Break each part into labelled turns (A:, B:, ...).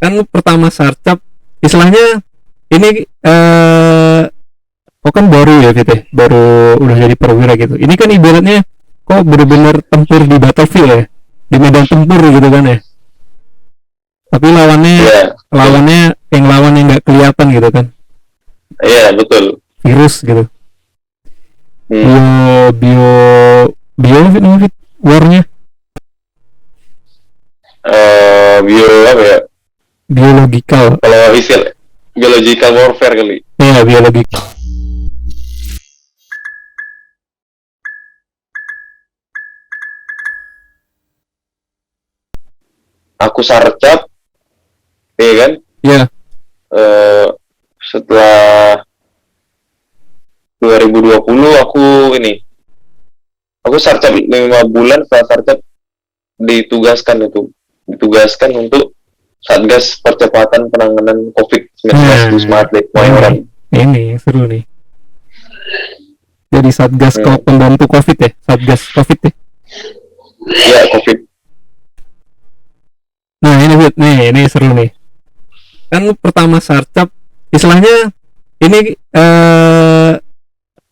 A: kan pertama sarcap istilahnya ini kok kan baru ya gitu ya, baru udah jadi perwira gitu. Ini kan ibaratnya kok bener-bener tempur di battlefield ya, di medan tempur gitu kan ya. Tapi lawannya yang lawan yang nggak kelihatan gitu kan.
B: Iya, betul.
A: Virus gitu. Bio warnya
B: Bio apa ya?
A: biological.
B: Kalau istilah biological warfare kali.
A: Iya, biological.
B: Aku sarcap, iya kan?
A: Iya.
B: Setelah 2020 aku sarcap 5 bulan. Setelah sarcap ditugaskan untuk Satgas Percepatan Penanganan COVID-19 di Wisma Atlet Kemayoran.
A: Ini seru nih. Jadi Satgas pembantu COVID ya, Satgas COVID ya.
B: Iya, COVID.
A: Nah ini seru nih. Kan pertama sarcap istilahnya ini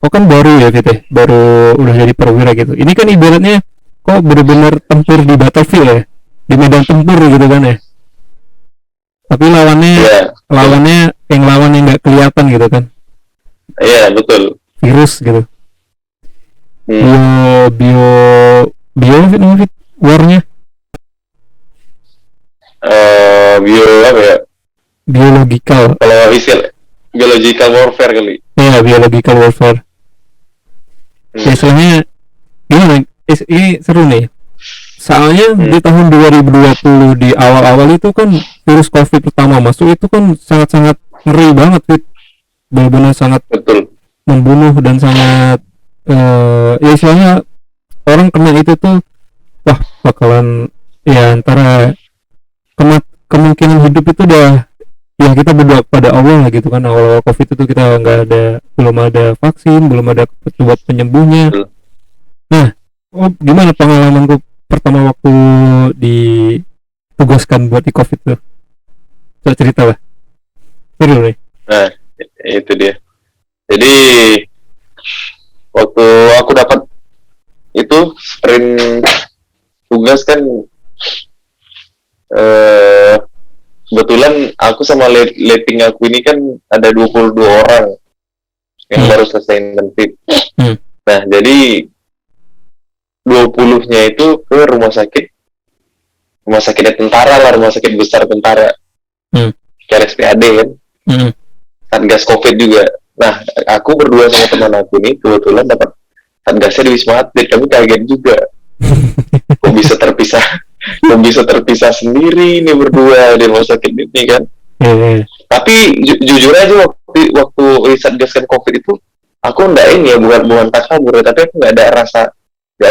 A: kok kan baru ya gitu ya, baru udah jadi perwira gitu. Ini kan ibaratnya kok bener-bener tempur di battlefield ya, di medan tempur gitu kan ya. Tapi lawannya yang nggak kelihatan gitu kan.
B: Iya, betul.
A: Virus gitu. Bio warnya
B: Bio apa ya?
A: Biological.
B: Kalau istilah biological warfare kali.
A: Iya, biological warfare. Istilahnya gimana? Ini seru nih. Soalnya di tahun 2020 di awal-awal itu kan virus COVID pertama masuk itu kan sangat-sangat ngeri banget, Fit. Benar-benar sangat
B: betul
A: membunuh dan sangat ya istilahnya orang kena itu tuh wah bakalan ya antara kemungkinan hidup itu udah ya kita berdoa pada Allah lah gitu kan. Awal COVID itu kita belum ada vaksin, belum ada obat penyembuhnya. Nah, gimana pengalamanku pertama waktu ditugaskan buat di COVID tuh? Coba cerita lah. Seru nih.
B: Nah, itu dia. Jadi waktu aku dapat itu sprint tugas kan, kebetulan aku sama letting aku ini kan ada 22 orang yang baru selesai intensif. Nah, jadi 20-nya itu ke rumah sakit tentara lah, rumah sakit besar tentara, RSPAD kan, Satgas COVID juga. Nah, aku berdua sama teman aku ini kebetulan dapat Satgasnya di Wisma Atlet. Kami kaget juga, kok bisa terpisah sendiri nih berdua di rumah sakit ini kan. Tapi jujur aja waktu Satgaskan COVID itu aku bukan tak kabur, tapi aku nggak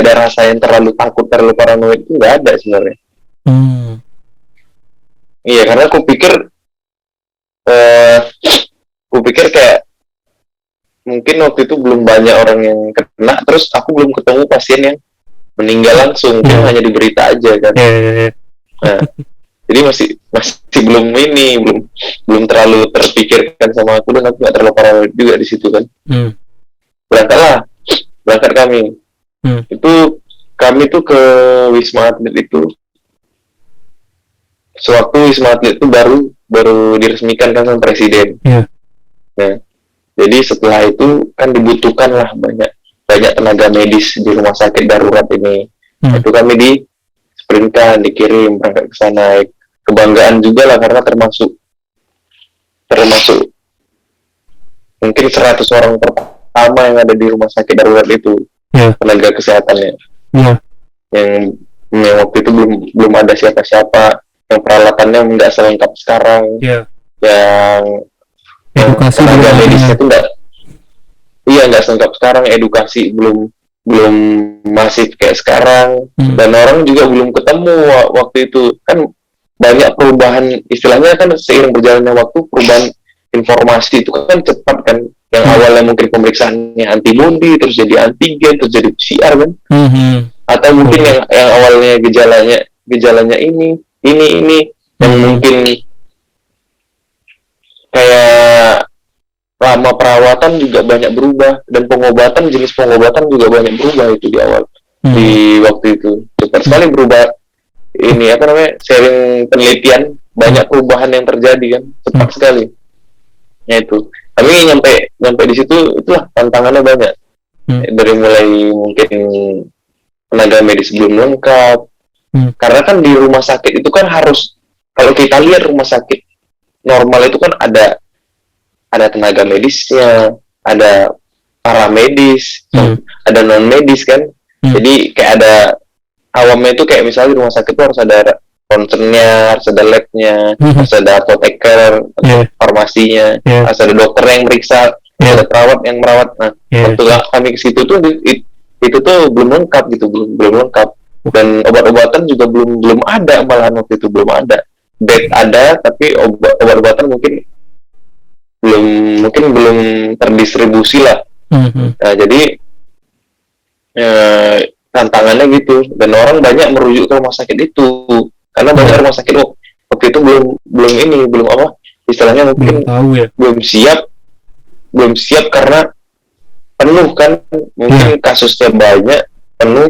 B: ada rasa yang terlalu takut, terlalu paranoid, itu nggak ada sebenarnya. Iya, karena aku pikir kayak mungkin waktu itu belum banyak orang yang kena, terus aku belum ketemu pasien yang meninggal langsung, hanya di berita aja kan. Nah, jadi masih belum terlalu terpikirkan sama aku, dan aku nggak terlalu paranoid juga di situ kan. Berangkat kami. Itu kami tuh ke Wisma Atlet itu sewaktu Wisma Atlet itu baru diresmikan kan sama Presiden. Nah, jadi setelah itu kan dibutuhkan lah banyak tenaga medis di rumah sakit darurat ini. Itu kami sprintkan, dikirim berangkat ke sana. Kebanggaan juga lah, karena termasuk mungkin 100 orang pertama yang ada di rumah sakit darurat itu, tenaga kesehatannya. Yang waktu itu belum ada siapa-siapa, yang peralatannya nggak selengkap sekarang. Yang
A: edukasi
B: tenaga medisnya itu nggak selengkap sekarang, edukasi belum masif kayak sekarang, dan orang juga belum ketemu waktu itu kan. Banyak perubahan, istilahnya kan seiring berjalannya waktu, perubahan informasi itu kan cepat kan. Yang awalnya mungkin pemeriksaannya antibody, terus jadi antigen, terus jadi PCR kan. Atau mungkin yang awalnya gejalanya ini yang mungkin pola perawatan juga banyak berubah, dan pengobatan, jenis pengobatan juga banyak berubah itu di awal. Di waktu itu cepat sekali berubah. Ini apa namanya, sharing penelitian, banyak perubahan yang terjadi kan, cepat sekali. Ya itu. Tapi nyampe di situ, itulah tantangannya banyak. Dari mulai mungkin tenaga medis belum lengkap, karena kan di rumah sakit itu kan harus, kalau kita lihat rumah sakit normal itu kan ada tenaga medisnya, ada paramedis, ada non medis kan. Jadi kayak ada awamnya itu, kayak misalnya di rumah sakit itu harus ada ronsennya, harus ada labnya, harus ada apoteker, farmasinya, harus ada dokter yang meriksa, ada perawat yang merawat. Nah, waktu kami ke situ tuh itu tuh belum lengkap gitu, belum lengkap, dan obat-obatan juga belum ada, malahan waktu itu belum ada. Bed ada, tapi obat-obatan mungkin belum terdistribusi lah. Nah, jadi tantangannya gitu, dan orang banyak merujuk ke rumah sakit itu karena banyak rumah sakit waktu itu belum apa istilahnya, mungkin belum siap karena penuh kan, mungkin kasusnya banyak, penuh,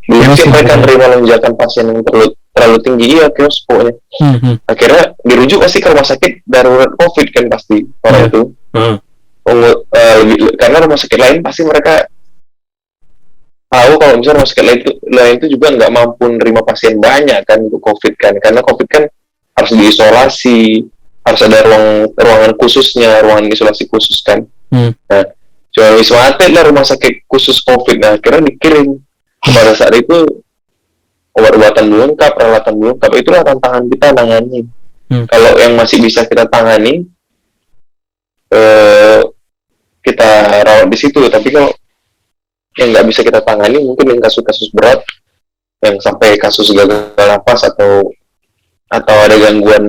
B: belum siap mereka menerima lonjakan pasien yang terlalu tinggi, chaos pokoknya. Akhirnya dirujuk pasti ke rumah sakit darurat COVID kan, pasti orang itu. Karena rumah sakit lain pasti mereka tahu kalau misalnya rumah sakit lain itu juga nggak mampu menerima pasien banyak kan untuk COVID kan, karena COVID kan harus diisolasi, harus ada ruangan khususnya, ruangan isolasi khusus kan. Nah, cuma Wisma Atlet lah rumah sakit khusus COVID. Nah, akhirnya dikirim. Pada saat itu obat-obatan belum lengkap, peralatan belum lengkap, itulah tantangan kita nangani. Kalau yang masih bisa kita tangani, kita rawat di situ. Tapi kalau yang nggak bisa kita tangani, mungkin yang kasus-kasus berat, yang sampai kasus gagal nafas atau ada gangguan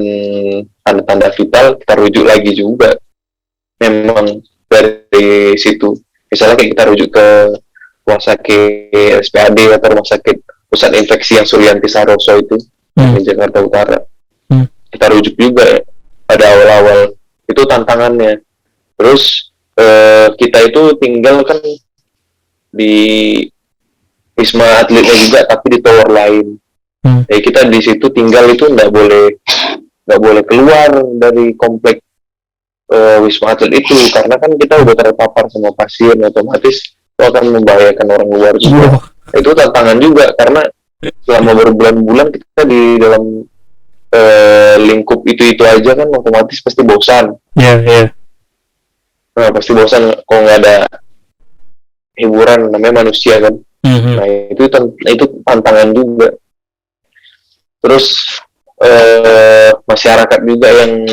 B: tanda-tanda vital, kita rujuk lagi juga. Memang dari situ, misalnya kayak kita rujuk ke rumah sakit RSPAD atau rumah sakit pusat infeksi yang Sulianti Saroso itu di Jakarta Utara, kita rujuk juga ya pada awal-awal. Itu tantangannya. Terus kita itu tinggal kan di Wisma Atletnya juga, tapi di tower lain. Kita di situ tinggal itu nggak boleh keluar dari komplek Wisma Atlet itu, karena kan kita udah terpapar sama pasien, otomatis itu akan membahayakan orang luar juga. Itu tantangan juga, karena selama berbulan-bulan kita di dalam lingkup itu aja kan, otomatis pasti bosan. Nah, pasti bosan kalau nggak ada hiburan, namanya manusia kan. Nah, itu tantangan juga. Terus masyarakat juga yang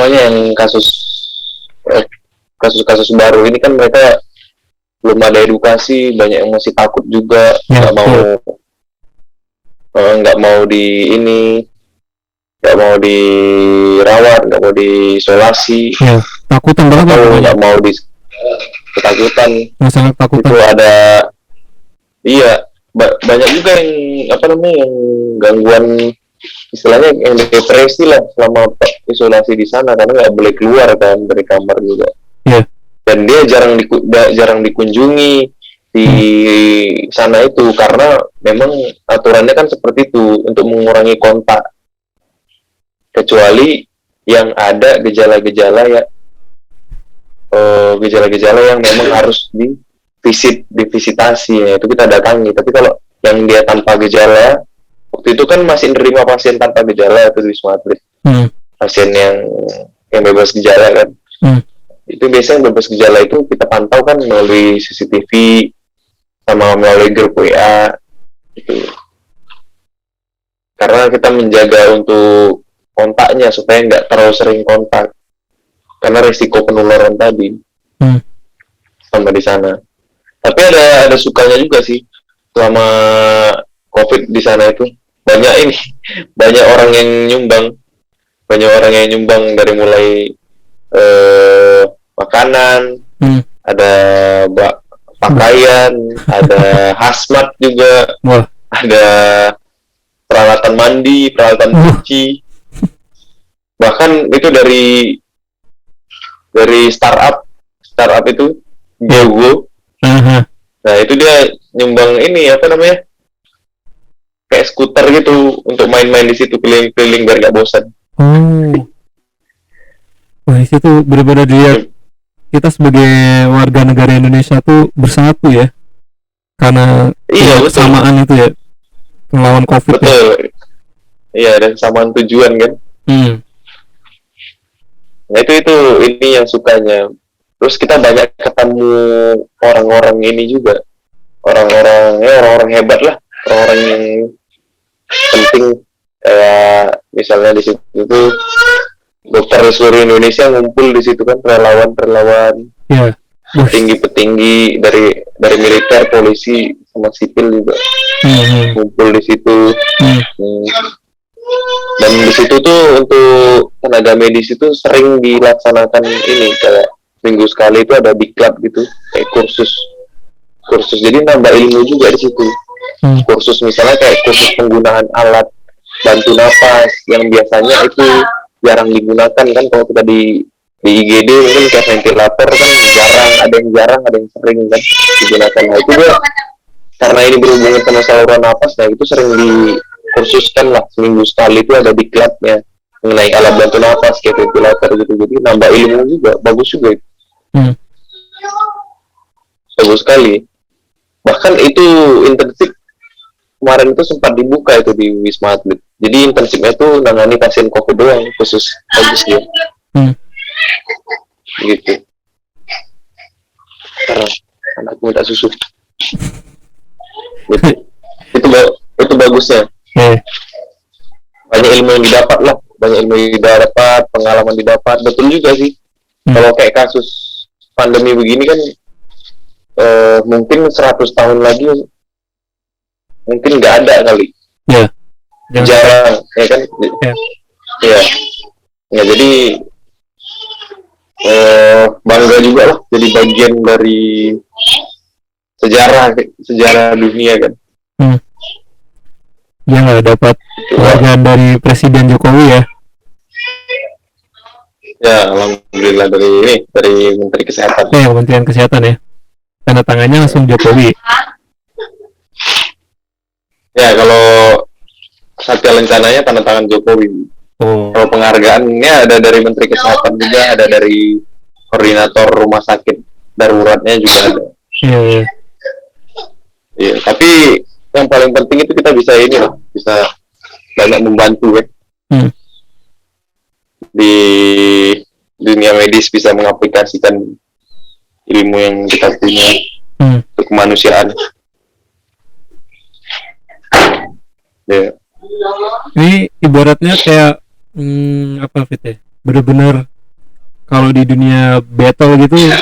B: yang kasus baru ini kan, mereka belum ada edukasi, banyak yang masih takut juga, nggak mau dirawat, nggak mau diisolasi,
A: takutan banget,
B: atau nggak mau ketakutan.
A: Masalah takutan
B: itu ada, banyak juga yang yang gangguan, istilahnya yang depresi lah selama isolasi di sana, karena nggak boleh keluar kan dari kamar juga. Dan dia jarang dikunjungi di sana itu, karena memang aturannya kan seperti itu, untuk mengurangi kontak, kecuali yang ada gejala-gejala yang memang harus divisitasi, ya itu kita datangi. Tapi kalau yang dia tanpa gejala, waktu itu kan masih menerima pasien tanpa gejala itu di Wisma Atlet. Pasien yang bebas gejala kan. Itu biasanya bebas gejala itu kita pantau kan melalui CCTV sama melalui grup WA gitu. Karena kita menjaga untuk kontaknya supaya nggak terlalu sering kontak, karena risiko penularan tadi sama di sana. Tapi ada sukanya juga sih selama COVID di sana itu. Banyak orang yang nyumbang, dari mulai makanan, ada pakaian, ada hazmat juga, ada peralatan mandi, peralatan cuci. Bahkan itu dari dari startup itu Gogo. Nah itu dia nyumbang ini apa namanya, kayak skuter gitu untuk main-main di situ, keliling-keliling biar gak bosan.
A: Wah itu benar-benar dilihat kita sebagai warga negara Indonesia tuh bersatu ya, karena kesamaan itu ya, melawan COVID.
B: Betul. Iya, dan kesamaan tujuan kan. Nah itu ini yang sukanya. Terus kita banyak ketemu orang-orang ini juga, orang-orang hebat lah, orang-orang yang penting. Misalnya di situ tuh dokter seluruh Indonesia ngumpul di situ kan, relawan-relawan, petinggi-petinggi dari militer, polisi, sama sipil juga ngumpul di situ. Dan di situ tuh untuk tenaga medis itu sering dilaksanakan ini, kayak minggu sekali itu ada diklat gitu, kayak kursus. Jadi nambah ilmu juga di situ. Kursus misalnya kayak kursus penggunaan alat bantu napas yang biasanya itu jarang digunakan kan. Kalau kita di IGD mungkin kayak ventilator kan jarang, ada yang sering kan digunakan. Nah itu dia, karena ini berhubungan sama saluran napas, nah itu sering dikursuskan lah, seminggu sekali itu ada diklatnya mengenai alat bantu napas kayak ventilator gitu. Jadi nambah ilmu juga, bagus juga itu. Bagus sekali. Bahkan itu internship kemarin itu sempat dibuka itu di Wisma Atlet. Jadi internshipnya itu nangani pasien COVID doang, khusus. Bagus dia. Gitu. Sekarang anakku minta susu. Gitu. Itu bagusnya. Banyak ilmu yang didapat lah, pengalaman didapat. Betul juga sih. Kalau kayak kasus pandemi begini kan, mungkin 100 tahun lagi mungkin nggak ada kali. Jarang, ya kan? Ya jadi bangga juga lah jadi bagian dari sejarah dunia kan.
A: Dia nggak dapat penghargaan dari Presiden Jokowi ya.
B: Ya alhamdulillah dari Menteri Kesehatan.
A: Kementerian Kesehatan ya. Tanda tangannya langsung Jokowi.
B: Ya kalau Satya Lencananya tanda tangan Jokowi. Kalau penghargaannya ada dari Menteri Kesehatan juga, ada dari koordinator rumah sakit daruratnya juga ada. Iya. Tapi yang paling penting itu kita bisa bisa banyak membantu kan. Di dunia medis bisa mengaplikasikan ilmu yang kita punya untuk kemanusiaan.
A: Ini ibaratnya kayak apa Fit ya? Bener-bener kalau di dunia battle gitu ya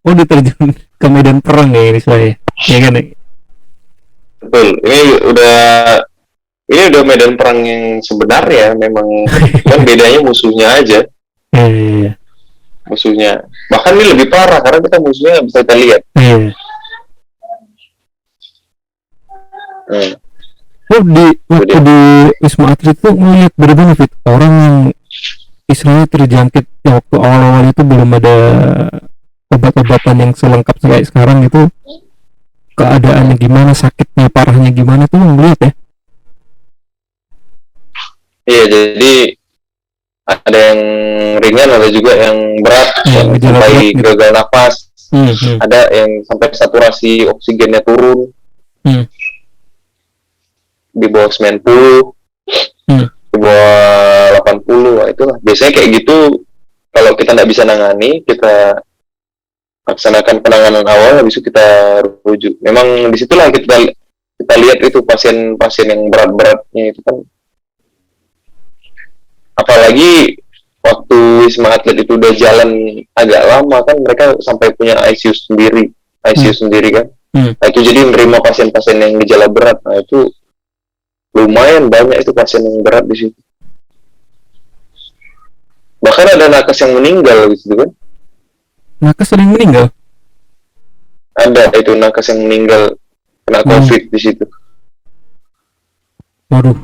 A: udah terjun ke medan perang ya ini saya. Ya kan?
B: Betul. Ini udah medan perang yang sebenarnya, memang kan bedanya musuhnya aja. Musuhnya. Bahkan ini lebih parah karena kita musuhnya bisa kita lihat.
A: Waktu di Wisma Atlet tuh ngeliat bener-bener Fit, orang yang istilahnya terjangkit ya, waktu awal-awal itu belum ada obat-obatan yang selengkap kayak sekarang itu, keadaannya gimana, sakitnya parahnya gimana tuh ngeliat ya. Iya,
B: jadi ada yang ringan, ada juga yang berat, yang sampai gagal nafas, ada yang sampai saturasi oksigennya turun di bawah 90, di bawah 80, itulah biasanya kayak gitu. Kalau kita nggak bisa nangani, kita laksanakan penanganan awal, habis itu kita rujuk. Memang disitulah kita lihat itu pasien-pasien yang berat-beratnya itu kan. Apalagi waktu Wisma Atlet itu udah jalan agak lama kan, mereka sampai punya ICU sendiri kan. Nah itu jadi menerima pasien-pasien yang gejala berat. Nah itu lumayan banyak itu pasien yang berat di situ. Bahkan ada nakes yang meninggal di situ kan.
A: Nakes sering meninggal?
B: Ada itu nakes yang meninggal kena COVID di situ.
A: Waduh.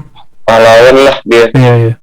B: Pahlawan lah dia.
A: Iya.